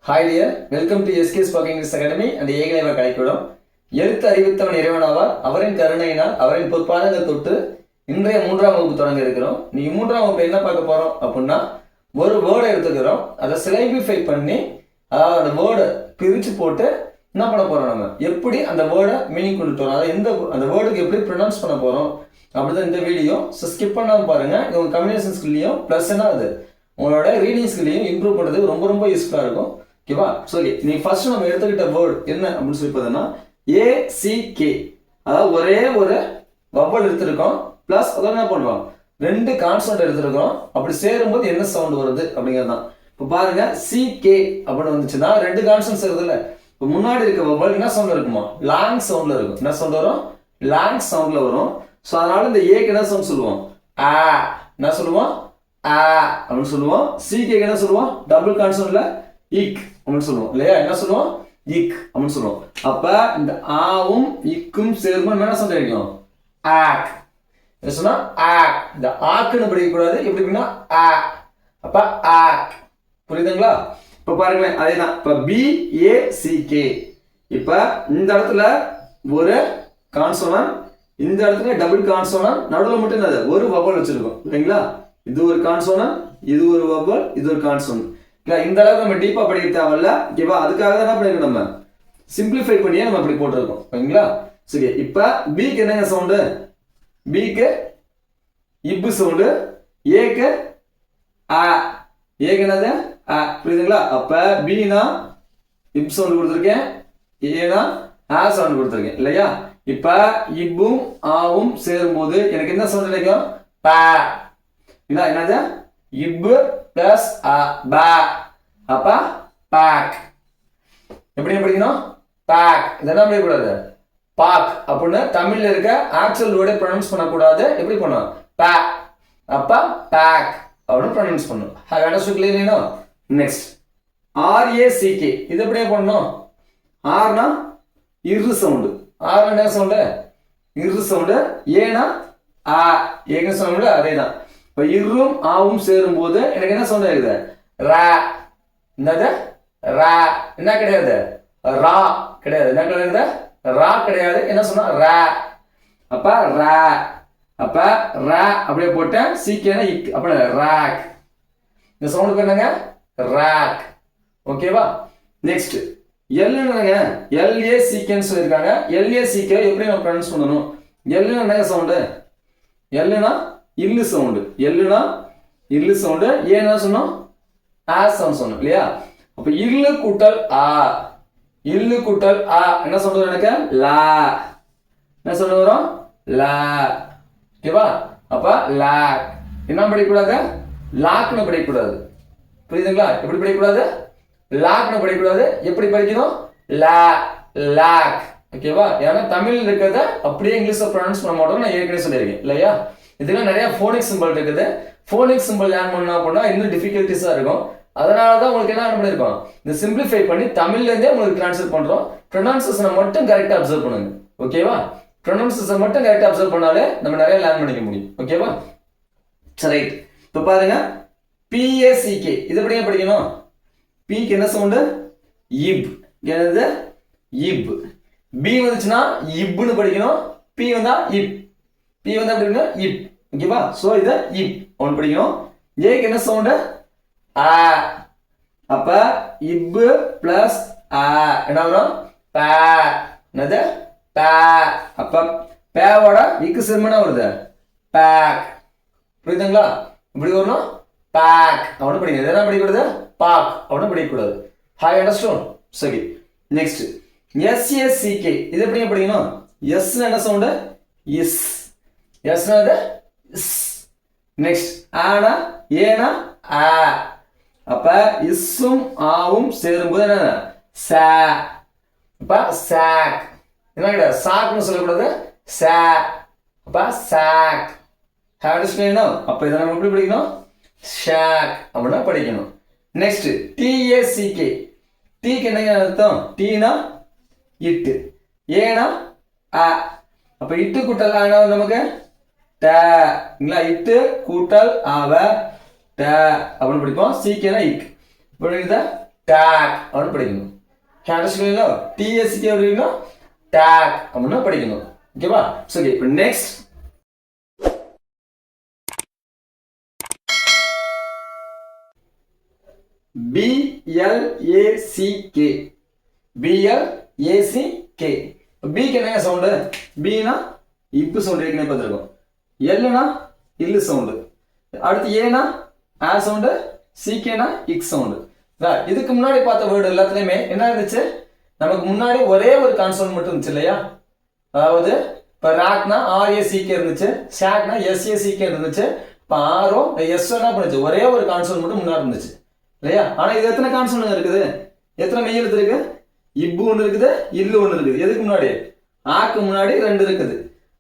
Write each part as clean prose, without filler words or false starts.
Hi dear, welcome to SK Spoken English Academy and ஏகலைவ கலைக்கூடம். எழுத்து அறிவித்தவன் இறைவனாவார், அவரின் கருணையினால் அவரின் பொற்பாதங்கள் தொட்டு இன்றைய 3ஆம் வகுப்பு தொடங்க இருக்கிறோம். நீ 3ஆம் வகுப்பு என்ன பார்க்க போறோம் அப்படின்னா, ஒரு வேர்டை எடுத்துக்கிறோம், அதை சிலைபிஃபை பண்ணி அதாவது அந்த வேர்டை பிரித்து போட்டு என்ன பண்ண போறோம், நம்ம எப்படி அந்த வேர்டை மீனிங் கொண்டுட்டு வரோம், அதை அந்த வேர்டுக்கு எப்படி ப்ரொனவுன்ஸ் பண்ண போறோம் அப்படிதான் இந்த வீடியோ. ஸோ ஸ்கிப் பண்ணாமல் பாருங்க. இது உங்கள் கம்யூனிகேஷன் ஸ்கில்லையும் ப்ளஸ் என்ன அது உங்களோட ரீடிங் ஸ்கில்லையும் இம்ப்ரூவ் பண்ணுறதுக்கு ரொம்ப ரொம்ப யூஸ்ஃபுல்லாக இருக்கும். ஓகேவா? சரி, நீ ஃபர்ஸ்ட் நம்ம எடுத்துக்கிட்ட வேர்டு என்ன அப்படின்னு சொல்லி பார்த்தோம்னா ஏசிகே, அதாவது ஒரே ஒரு வவ்வல் எடுத்திருக்கோம், பிளஸ் அதோட என்ன பண்ணுறோம், 2 கான்சனன்ட் எடுத்திருக்கோம். அப்படி சேரும்போது என்ன சவுண்ட் வருது அப்படிங்கிறது தான். இப்போ பாருங்க, சிகே அப்படின்னு வந்துச்சுன்னா 2 கான்சனன்ட்ஸ் இருக்குதுல்ல, இப்போ முன்னாடி இருக்க வவ்வல் என்ன சவுண்ட் இருக்குமா, லாங் சவுண்ட்ல இருக்கும். என்ன சவுண்ட் வரும்? லாங் சவுண்ட்ல வரும். ஸோ அதனால இந்த ஏக்கு என்ன சவுண்ட் சொல்லுவோம், ஆ. என்ன சொல்லுவோம்? ஆ அப்படின்னு சொல்லுவோம். சிகேக்கு என்ன சொல்லுவோம், டபுள் கான்சனன்ட்ல இக் அப்படின்னு சொல்லுவோம் இல்லையா? என்ன சொல்லுவோம்? இக் அப்படின்னு சொல்லுவோம். அப்ப இந்த ஆவும் இக்கும் சேர்ந்து என்ன சவுண்ட் கிடைக்கும்? ஆக். என்ன சொன்னா ஆக். இந்த ஆக்குன்னு படிக்கக்கூடாது, எப்படின்னா ஆ. அப்ப ஆக். புரியுதுங்களா? இப்ப பாருங்க, அதேதான். இப்ப பிஏசிகே. இப்ப இந்த இடத்துல ஒரு கான்சோனன்ட், இந்த இடத்துல டபுள் கான்சோனன்ட், நடுவில் மட்டும் என்னது ஒரு வவ்வல் வச்சிருக்கோம் இல்லைங்களா? இது ஒரு கான்சோனன்ட், இது ஒரு வவ்வல், இது ஒரு கான்சோனன்ட். இந்த அளவுக்கு நம்ம டீப்பா படிக்க தேவையில்ல. ஓகேவா? அதுக்காக தான் என்ன பண்ணிருக்கோம், நம்ம சிம்பிளிஃபை பண்ணியே நம்ம இப்படி போட்டிருக்கோம். ஓகேங்களா? சரி, இப்ப பிக்கு என்னங்க சவுண்டு? பிக்கு இப்பு சவுண்டு, ஏக்கு ஆ. ஏக்கு என்னது? ஆ. புரியுதுங்களா? அப்ப பினா இப் சவுண்ட் கொடுத்துருக்கேன், ஏனா ஆ சவுண்ட் கொடுத்துருக்கேன் இல்லையா? இப்ப இப்பும் ஆவும் சேரும்போது எனக்கு என்ன சவுண்ட் கிடைக்கும்? பா. என்னது? இப்பு பிளஸ் பா. அப்ப பாக். எப்படி படிக்கணும்? பாக். இதெல்லாம் படிக்கக்கூடாது, பாக் அப்படின்னு தமிழ்ல இருக்க ஆக்சுவல் வேர்டை ப்ரொனவுன்ஸ் பண்ணக்கூடாது. எப்படி பண்ணும்? பா. அப்ப பாக் அப்படின்னு ப்ரொனவுன்ஸ் பண்ணும். Have understood clearly? நெக்ஸ்ட் ஆர்ஏசிகே. இது எப்படியே பண்ணணும்? ஆர்னா இரு சவுண்டு. ஆர் என்ன சவுண்டு? இரு சவுண்டு. ஏனா ஆ. ஏங்க சவுண்டு அதே தான். இப்ப இரும் ஆவும் சேரும் போது எனக்கு என்ன சவுண்ட் ஆகுது? ரா. என்னது? ரா. என்ன கிடையாது? ரா கிடையாது. என்ன கிடையாது? ரா கிடையாது. என்ன சொன்னா? ரா. அப்ப ரா. அப்ப ரா அப்படியே போட்டேன். சீக்கிரம் இக். அப்ப ராக். இந்த சவுண்ட் பேர் என்னங்க? ராக். ஓகேவா? நெக்ஸ்ட் எல் என்னங்க? எல்ஏசிகேன்னு சொல்லியிருக்காங்க. எல்ஏசிகே எப்படி நம்ம ப்ரொனவுன்ஸ் பண்ணணும்? எல்லுன்னா என்னங்க சவுண்டு? எல்லுனா இல்லு சவுண்டு. எல்லுனா இல்லு சவுண்டு. ஏன்னா சொன்னோம்? ஆ சவுண்ட் சொன்னோம் இல்லையா? அப்ப இல்லு கூட்டல் ஆ. இல்லு கூட்டல் ஆ என்ன சவுண்ட் வரும் எனக்கு? லா. என்ன சவுண்ட் வரும்? லா. ஓகேவா? அப்ப லாக். என்ன படிக்கக்கூடாது? லாக்னு படிக்கக்கூடாது. புரியுதுங்களா? எப்படி படிக்கக்கூடாது? லாக்னு படிக்கக்கூடாது. எப்படி படிக்கணும்? லா. லாக். ஓகேவா? ஏன்னா தமிழ் இருக்கிறத அப்படியே இங்கிலீஷ்ல ப்ரொனவுன்ஸ் பண்ண மாட்டோம், நான் ஏற்கனவே சொல்லியிருக்கேன் இல்லையா? இதெல்லாம் நிறைய ஃபோனிக் சிம்பிள் இருக்குது. ஃபோனிக் சிம்பிள் லேர்ன் பண்ணா அப்படின்னா இன்னும் டிஃபிகல்ட்டிஸா இருக்கும். அதனால தான் உங்களுக்கு என்ன பண்ணிருக்கோம், இந்த சிம்பிளிஃபை பண்ணி தமிழ்ல இருந்தே உங்களுக்கு ட்ரான்ஸ்லேட் பண்றோம். ப்ரொனவுன்சேஷனை மட்டும் கரெக்டா அப்சர்வ் பண்ணுங்க. ஓகேவா? ப்ரொனவுன்சேஷன் மட்டும் கரெக்டா அப்சர்வ் பண்ணாலே நம்ம நிறைய லேர்ன் பண்ணிக்க முடியும். ஓகேவா? சரி, ரைட். இப்போ பாருங்க, பிஏசிகே. இது எப்படிங்க படிக்கணும்? பிக்கு என்ன சவுண்டு? இப். என்னது? இப். பி வந்துச்சுன்னா இப்னு படிக்கணும். பி வந்தா இப். பி வந்தா எப்படி இருக்கு? இப். ஓகேவா? சோ இத இப் ஒன்னு படிக்கணும். ஏக்கு என்ன சவுண்டு? ஆ. அப்ப இப் பிளஸ் ஆ என்ன வரும்? பா. என்னது? பா. அப்ப பேவோட இக்கு சேர்மனா வருது பாக். புரியுதுங்களா? இப்படி வரணும், பாக் அவனு படிக்கணும். என்ன படிக்கக்கூடாது? பாக் அவனு படிக்கக்கூடாது. Hi understand? சரி, நெக்ஸ்ட் எஸ்ஏசிகே. இது எப்படி படிக்கணும்? எஸ் என்ன சவுண்டு? இஸ். எஸ் என்னது? இஸ். நெக்ஸ்ட் ஆனா ஏனா ஆ. அப்ப இஸ்ஸும் ஆவும் சேரும்போது என்ன? சா. அப்ப சாக். என்ன கிடையாது? சாக்னு சொல்லக்கூடாது, சா. அப்ப சாக். Have understand? அப்ப இதை நம்ம எப்படி படிக்கணும்? ஷாக் அப்படின்னா படிக்கணும். நெக்ஸ்ட் டிஏசிகே. டீக்கு என்னங்க அர்த்தம்? டீனா இட்டு. ஏனா ஆ. அப்ப இட்டு கூட்டல் ஆனா நமக்கு ட. இட்டு கூட்டல் ஆவ ட அப்படின்னு படிப்போம். சீக்கேனா இக். புரியுதா? டேக் அப்படின்னு படிக்கணும். அண்டர்ஸ்டாண்டிங்களா? டிஎஸ்கே அப்படின்னா டேக் அப்படின்னா படிக்கணும். ஓகேவா? சரி, இப்போ நெக்ஸ்ட் பிஎல்ஏசிகே. பிஎல்ஏசிகே. பிக்கு என்னங்க சவுண்டு? பினா இப்பு சவுண்டு ஏற்கனவே பார்த்துருக்கோம். எல்லுனா இல்லு சவுண்டு. அடுத்து ஏனா ஆ சவுண்டு. சிகேனா இக் சவுண்டு. இதுக்கு முன்னாடி பார்த்த வேர்டு எல்லாத்துலயுமே என்ன இருந்துச்சு? நமக்கு முன்னாடி ஒரே ஒரு கான்சோனன்ட் மட்டும் இருந்துச்சு இல்லையா? அதாவது இப்போ ராக்னா ஆர்ஏசிகே இருந்துச்சு, ஷாக்னா எஸ்ஏசிகே இருந்துச்சு. இப்போ ஆரோ எஸ் என்ன பண்ணுச்சு? ஒரே ஒரு கான்சோனன்ட் மட்டும் முன்னாடி இருந்துச்சு இல்லையா? ஆனா இது எத்தனை கான்சோனன்ட் இருக்குது? எத்தனை மெய் எழுத்து இருக்கு? இப்பு ஒன்று இருக்குது, இல்லு ஒன்று இருக்குது. எதுக்கு முன்னாடி? ஆக்கு முன்னாடி 2 இருக்குது.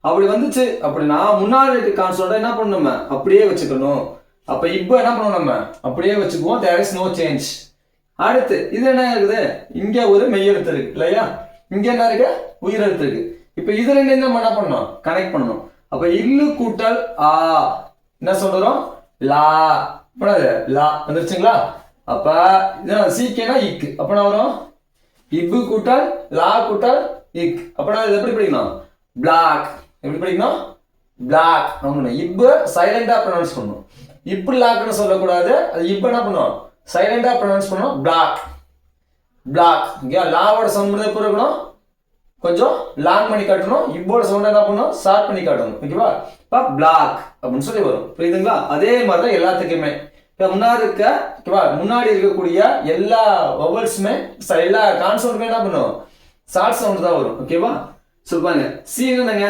அப்படி வந்துச்சு அப்படின்னா முன்னாடி இருக்க கான்சோனன்ட் என்ன பண்ணணும்? நம்ம அப்படியே வச்சுக்கணும். அப்ப இப்போ என்ன பண்ணணும்? நம்ம அப்படியே வச்சுக்குவோம். There is no change. அடுத்து இது என்ன இருக்குது? இங்க ஒரு மெய் எழுத்து இருக்கு இல்லையா? இங்க என்ன இருக்கு? உயிர் எழுத்து இருக்கு. இப்ப இது ரெண்டு நம்ம என்ன பண்ணணும்? கனெக்ட் பண்ணணும். அப்ப இல்லு கூட்டல் ஆ என்ன சொல்றோம்? லா. லா வந்துருச்சுங்களா? அப்ப சீக்கேனா இக்கு. அப்ப என்ன வரும்? இப்பு கூட்டல் லா கூட்டல் இக். அப்ப இது எப்படி படிக்கணும்? பிளாக். எப்படி படிக்கணும்? பிளாக். இப்பு சைலண்டா ப்ரொனவுன்ஸ் பண்ணணும். இப்படி லாக்னு சொல்லக்கூடாது. அது இப்போ என்ன பண்ணுவோம்? சைலண்டா ப்ரொனவுன்ஸ் பண்ணணும். பிளாக். பிளாக். இங்கே லாவோட சவுண்ட் மட்டும் எப்போ இருக்கணும்? கொஞ்சம் லாங் பண்ணி காட்டணும். இப்போட சவுண்ட் என்ன பண்ணணும்? ஷார்ட் பண்ணி காட்டணும். ஓகேவா? இப்போ பிளாக் அப்படின்னு சொல்லி வரும். புரியுதுங்களா? அதே மாதிரி தான் எல்லாத்துக்குமே. இப்போ முன்னாடி இருக்கக்கூடிய எல்லா வவல்ஸுமே எல்லா கான்சோன்ட்டுமே என்ன பண்ணும்? ஷார்ட் சவுண்ட் தான் வரும். ஓகேவா? சொல்லுவாங்க சீனுங்க.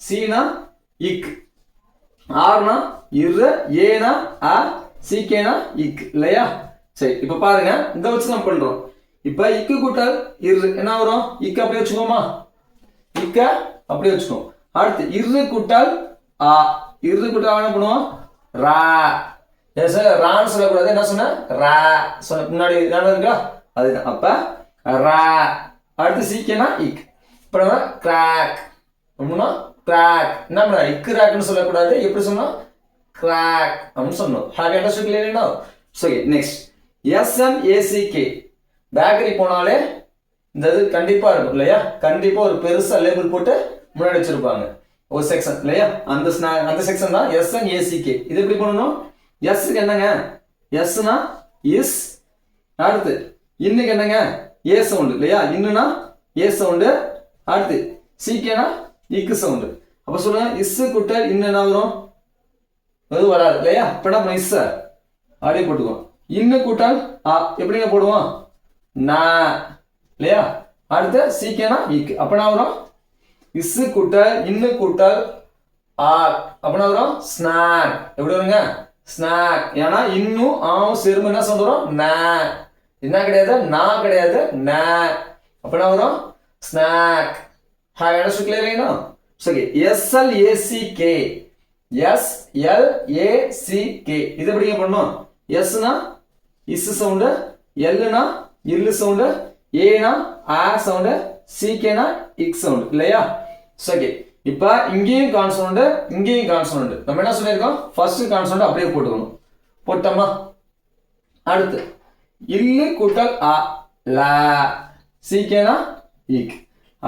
சீனா இக், ஆர்னா இரு, ஏனா ஆ, சிகேனா இக் இல்லையா? சரி, இப்ப பாருங்க இந்த வச்சு நம்ம பண்றோம். இப்ப இக்கு கூட்டல் இரு என்ன வரும்? இக்க அப்படியே வச்சுக்கோமா? இக்க அப்படியே வச்சுக்கோம். அடுத்து இரு கூட்டல் ஆ. இரு கூட்டல் என்ன பண்ணுவோம்? ரா. ரான்னு சொல்லக்கூடாது. என்ன சொன்ன? ரா சொன்ன. முன்னாடி இருக்கா? அதுதான். அப்ப ரா. அடுத்து சிகேனா இக். இப்ப நம்ம கிராக். கிராக். என்ன பண்ண? இக்கு ராக்னு சொல்லக்கூடாது. எப்படி சொன்னோம்? கிராக் அப்படின்னு சொன்னோம். ஹேவ் யூ அண்டர்ஸ்டுட் கிளியர்லி நவ? சரி, நெக்ஸ்ட் எஸ்எம்ஏசிகே. பேக்கரி போனாலே இந்த இது கண்டிப்பா இருக்கும் இல்லையா? கண்டிப்பா ஒரு பெருசா லேபிள் போட்டு முன்னாடி வச்சிருப்பாங்க ஒரு செக்ஷன் இல்லையா? அந்த செக்ஷன் தான் எஸ்எம்ஏசிகே. இது எப்படி பண்ணணும்? எஸ்க்கு என்னங்க? எஸ்னா இஸ். அடுத்து இன்னுக்கு என்னங்க? ஏ சவுண்டு இல்லையா? இன்னுனா ஏ சவுண்டு. அடுத்து சிகேனா இக்கு சவுண்டு. அப்ப சொல்லுங்க இஸ் கூட்டல் இன்னும் என்ன வரும்? எதுவும் வராது இல்லையா? இப்ப நம்ம இஸ் அப்படியே போட்டுக்குவோம். இன்னு கூட்டல் ஆ எப்படிங்க போடுவோம்? நா இல்லையா? அடுத்து சீக்கேனா இக்கு. அப்ப என்ன வரும்? இஸ் கூட்டல் இன்னு கூட்டல் ஆ. அப்ப என்ன வரும்? ஸ்நாக். எப்படி வருங்க? ஸ்நாக். ஏன்னா இன்னும் ஆவும் சேர்ந்து என்ன சொல்றோம்? நா. என்ன கிடையாது? நா கிடையாது, நா. அப்ப என்ன வரும்? Snack. Have you understood clearly நவ? சரி, எஸ்எல்ஏசிகே. எஸ்எல்ஏசிகே. இது எப்படிங்க பண்ணணும்? எஸ்னா இஸ் சவுண்டு, எல்லுனா இல்லு சவுண்டு, ஏனா ஆ சவுண்டு, சிகேனா இக் சவுண்டு இல்லையா? சரி, இப்போ இங்கேயும் கான்சோனன்ட், இங்கேயும் கான்சோனன்ட். நம்ம என்ன சொல்லியிருக்கோம்? ஃபர்ஸ்ட் கான்சோனன்ட் அப்படியே போட்டுக்கணும். போட்டோமா? அடுத்து இல்லு கூட்டல் ஆ, லா. சிகேனா இக்.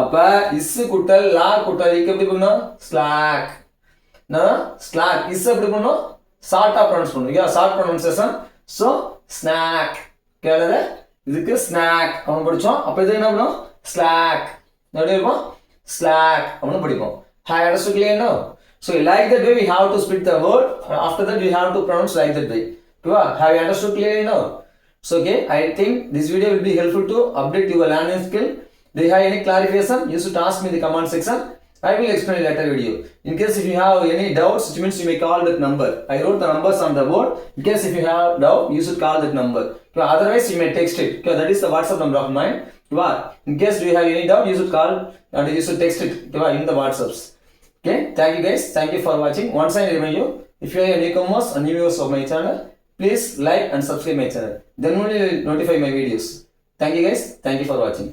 அப்ப இஸ் கூட்டல் லா கூட்டல் இக் எப்படி பண்ணணும்? ஸ்லாக். ஸ்லாக். இஸ் எப்படி பண்ணணும்? ஷார்ட்டா ப்ரொனவுன்ஸ் பண்ணணும். Short pronunciation. So snack. கேளுங்க, இதுக்கு ஸ்நாக் அவன் படிச்சோம். அப்ப இது என்ன பண்ணும்? ஸ்லாக். எப்படி இருக்கும்? ஸ்லாக் அவனு படிப்போம். Have you understood clearly now? So like that way we have to split the word. After that we have to pronounce like that way. Have you understood clearly now? So okay, I think this video will be helpful to update your language skill. Do you have any clarification? You should ask me in the comment section. I will explain in later video. In case if you have any doubts, which means you may call that number. I wrote the numbers on the board. In case if you have doubt, you should call that number. Otherwise you may text it. That is the WhatsApp number of mine. In case you have any doubt, you should call and you should text it in the WhatsApps. Okay, thank you guys. Thank you for watching. Once I remind you, if you are a newcomers and new viewers of my channel, please like and subscribe my channel. Then only you will notify my videos. Thank you guys. Thank you for watching.